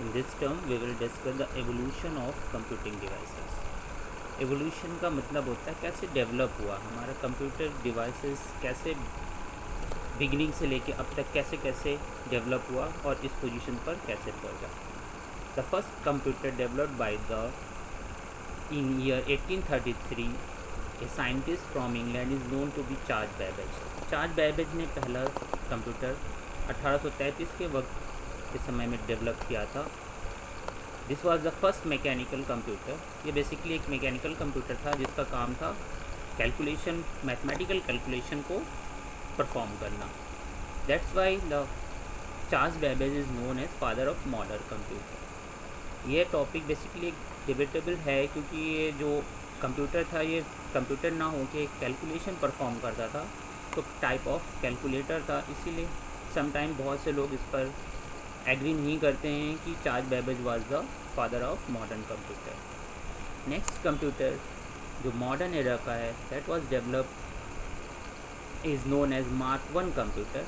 In this term we will discuss the evolution of computing devices. Evolution का मतलब होता है कैसे डेवलप हुआ हमारा कंप्यूटर डिवाइसेस, कैसे बिगिनिंग से लेके अब तक कैसे कैसे डेवलप हुआ और इस पोजीशन पर कैसे पहुंचा. The first computer developed by the in year 1833 a scientist from England is known to be Charles Babbage. Charles Babbage ने पहला कंप्यूटर 1833 के वक्त के समय में डेवलप किया था. This was the first mechanical computer. ये बेसिकली एक मैकेनिकल कंप्यूटर था जिसका काम था कैलकुलेशन, मैथमेटिकल कैलकुलेशन को परफॉर्म करना. That's why the Charles Babbage is known as father of modern computer. ये टॉपिक बेसिकली एक डिबेटेबल है क्योंकि ये जो कंप्यूटर था ये कंप्यूटर ना हो के कैलकुलेशन परफॉर्म करता था, तो टाइप ऑफ कैलकुलेटर था. इसीलिए समटाइम बहुत से लोग इस पर एग्री नहीं करते हैं कि Charles Babbage was the father of modern computer. Next computer जो मॉडर्न एरा का है that was developed is known as mark 1 computer.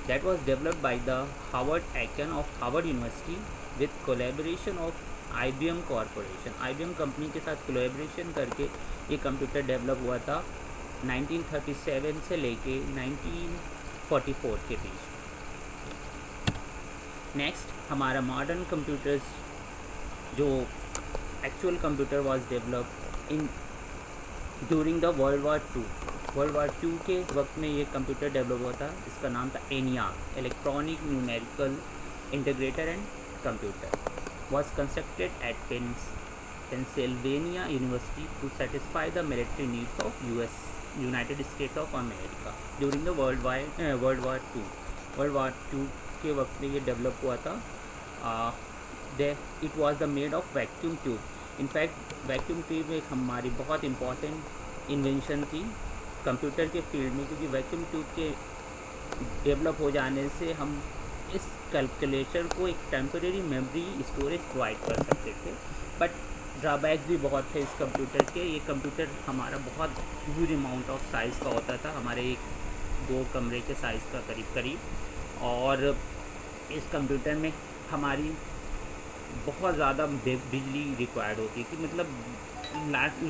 That was developed by the Harvard Aiken of Harvard university with collaboration of IBM corporation. IBM company के साथ collaboration करके ये computer develop हुआ था 1937 से लेके 1944 के बीच. नेक्स्ट हमारा मॉडर्न कंप्यूटर्स जो actual computer was developed in during the world war two के वक्त में ये कंप्यूटर डेवलप हुआ था. इसका नाम था ENIAC, electronic numerical integrator and computer. was constructed at Pennsylvania University to satisfy the military needs of United States of America during the World War II. World War II के वक्त में ये develop हुआ था. It was the made of vacuum tube. In fact vacuum tube एक हमारी बहुत important invention थी कंप्यूटर के फील्ड में, क्योंकि वैक्यूम ट्यूब के डेवलप हो जाने से हम इस कैलकुलेटर को एक टेम्परेरी मेमोरी स्टोरेज प्रोवाइड कर सकते थे. बट ड्रॉबैक्स भी बहुत थे इस कंप्यूटर के. ये कंप्यूटर हमारा बहुत ह्यूज अमाउंट ऑफ साइज़ का होता था, हमारे एक 2 कमरे के साइज़ का करीब, और इस कंप्यूटर में हमारी बहुत ज़्यादा बिजली रिक्वायर्ड होती थी, मतलब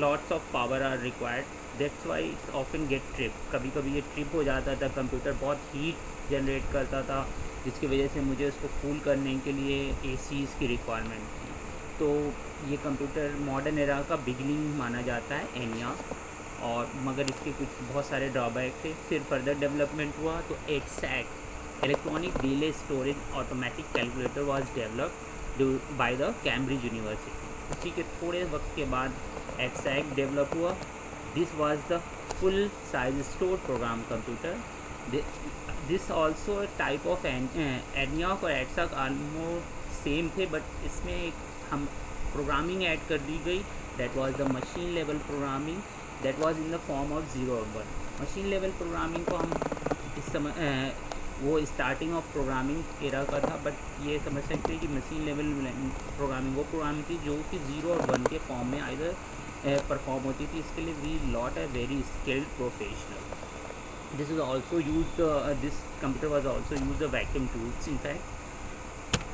lots of power are required. That's why it's often get trip. कभी कभी ये ट्रिप हो जाता था. कंप्यूटर बहुत हीट जनरेट करता था जिसकी वजह से मुझे उसको कूल करने के लिए ACs की रिक्वायरमेंट थी. तो ये कंप्यूटर मॉडर्न एरा का बिगिनिंग माना जाता है ENIAC, और मगर इसके कुछ बहुत सारे ड्रॉबैक थे. फिर फर्दर डेवलपमेंट हुआ तो EDSAC, electronic delay storage automatic calculator was developed by the Cambridge university. उसी के थोड़े वक्त के बाद EDSAC डेवलप हुआ. This was the full size store program computer. This also type of ENIAC और EDSAC ऑलमोस्ट सेम थे, बट इसमें एक हम प्रोग्रामिंग ऐड कर दी गई. That was the machine level programming. That was in the form of 0 और 1. Machine level programming को हम इस समय वो स्टार्टिंग ऑफ प्रोग्रामिंग एरा का था, बट ये समझ सकते हैं कि मशीन लेवल प्रोग्रामिंग वो प्रोग्रामिंग थी जो कि 0 और 1 के फॉर्म में आइदर परफॉर्म होती थी. इसके लिए we lot a very skilled professional. This is also used. This computer was also used the vacuum tubes. In fact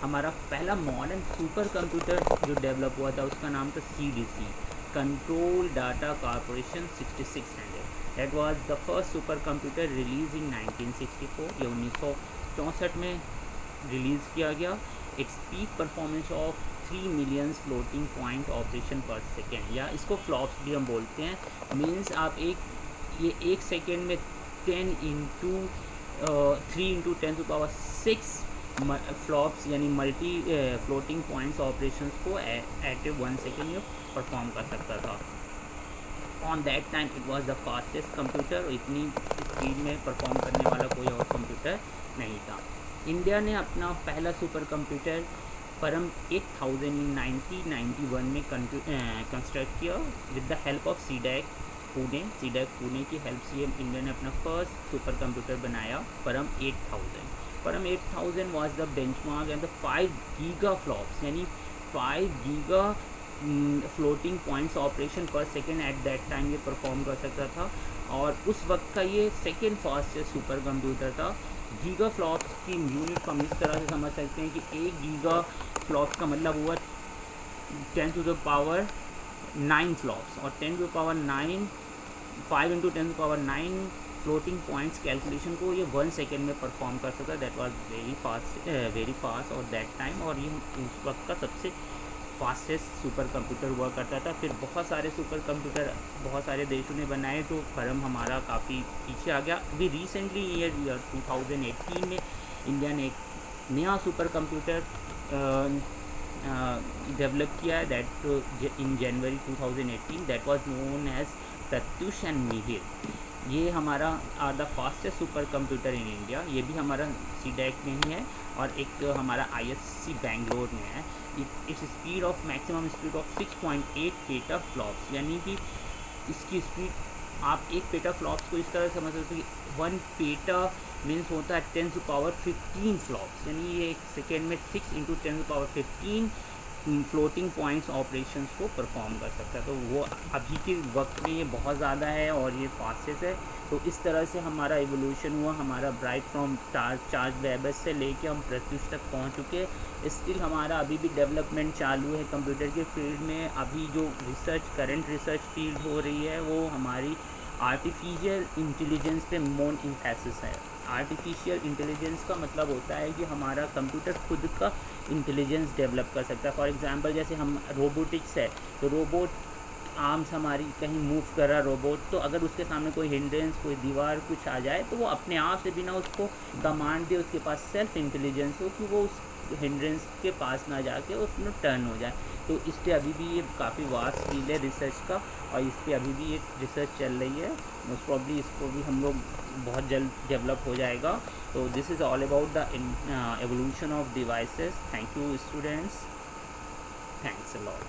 हमारा पहला मॉडर्न सुपर कंप्यूटर जो डेवलप हुआ था उसका नाम था CDC, control data corporation 6600. That was the first super computer release इन 1964. ये 1964 में रिलीज़ किया गया. Its peak performance of 3 million floating point operation पर सेकेंड, या इसको फ्लॉप्स भी हम बोलते हैं. मीन्स आप एक सेकेंड में 10 इंटू 3 इंटू 10⁶ फ्लॉप्स यानी मल्टी फ्लोटिंग पॉइंट्स ऑपरेशंस को एट 1 सेकेंड में परफॉर्म कर सकता था. On that time it was the fastest computer. इतनी स्पीड में परफॉर्म करने वाला कोई और कंप्यूटर नहीं था. इंडिया ने अपना पहला सुपर कंप्यूटर परम 8000 इन 1991 में कंस्ट्रक्ट किया with the help of CDAC Pune की हेल्प से इंडिया ने अपना फर्स्ट सुपर कंप्यूटर बनाया, परम 8000. परम 8000 was the benchmark and the 5 giga flops यानी 5 गीगा फ्लोटिंग पॉइंट्स ऑपरेशन पर सेकेंड एट दैट टाइम ये परफॉर्म कर सकता था. और उस वक्त का ये सेकेंड फास्टेस्ट सुपर कंप्यूटर था गीगा फ्लॉप्स की यूनिट हम इस तरह से समझ सकते हैं कि एक गीगा फ्लॉप्स का मतलब हुआ 10⁻9 फ्लॉप्स, और 10⁻9 5 इंटू 10⁻9 फ्लोटिंग पॉइंट्स कैलकुलेशन को ये 1 सेकेंड में परफॉर्म कर सकता है। दैट वाज वेरी फास्ट और दैट टाइम, और ये उस वक्त का सबसे फास्टेस्ट सुपर कंप्यूटर हुआ करता था। फिर बहुत सारे सुपर कंप्यूटर बहुत सारे देशों ने बनाए, तो फर्म हमारा काफ़ी पीछे आ गया। अभी रिसेंटली ईयर 2018 में इंडिया ने एक नया सुपर कंप्यूटर डेवलप किया है, that in January 2018, that was known as Pratyush and Mihir. ये हमारा are the fastest super computer in India. ये भी हमारा सीडेक में ही है, और एक हमारा ISC बेंगलोर में है। Its speed of maximum speed of 6.8 PETA flops, यानी कि इसकी स्पीड आप एक पेटा फ्लॉप्स को इस तरह से समझ सकते हैं कि 1 पेटा मीन्स होता है 10⁻15 फ्लॉप्स, यानी ये एक सेकेंड में 6 इंटू 10⁻15 फ्लोटिंग पॉइंट्स ऑपरेशंस को परफॉर्म कर सकता है। तो वो अभी के वक्त में ये बहुत ज़्यादा है और ये फास्टेस्ट है। तो इस तरह से हमारा एवोल्यूशन हुआ, हमारा ब्राइट फ्रॉम चार्ज वेबस से लेके हम प्रत्युष तक पहुंच चुके। स्टिल हमारा अभी भी डेवलपमेंट चालू है कंप्यूटर के फील्ड में। अभी जो करंट रिसर्च फील्ड हो रही है वो हमारी आर्टिफिशियल इंटेलिजेंस पे मोर इम्फेसिस है। आर्टिफिशियल इंटेलिजेंस का मतलब होता है कि हमारा कंप्यूटर खुद का इंटेलिजेंस डेवलप कर सकता है। फॉर एग्जांपल जैसे हम रोबोटिक्स है, तो रोबोट आर्म्स हमारी कहीं मूव कर रहा रोबोट, तो अगर उसके सामने कोई हिंड्रेंस, कोई दीवार कुछ आ जाए, तो वो अपने आप से बिना उसको कमांड दे, उसके पास सेल्फ इंटेलिजेंस हो कि वो उस हिंड्रेंस के पास ना जाके उसमें टर्न हो जाए। तो इस पर अभी भी ये काफ़ी वास्ट फील्ड है रिसर्च का, और इस पर अभी भी एक रिसर्च चल रही है। मोस्ट प्रॉब्ली इसको भी हम लोग बहुत जल्द डेवलप हो जाएगा। तो this is all about the evolution of devices. Thank you students, thanks a lot.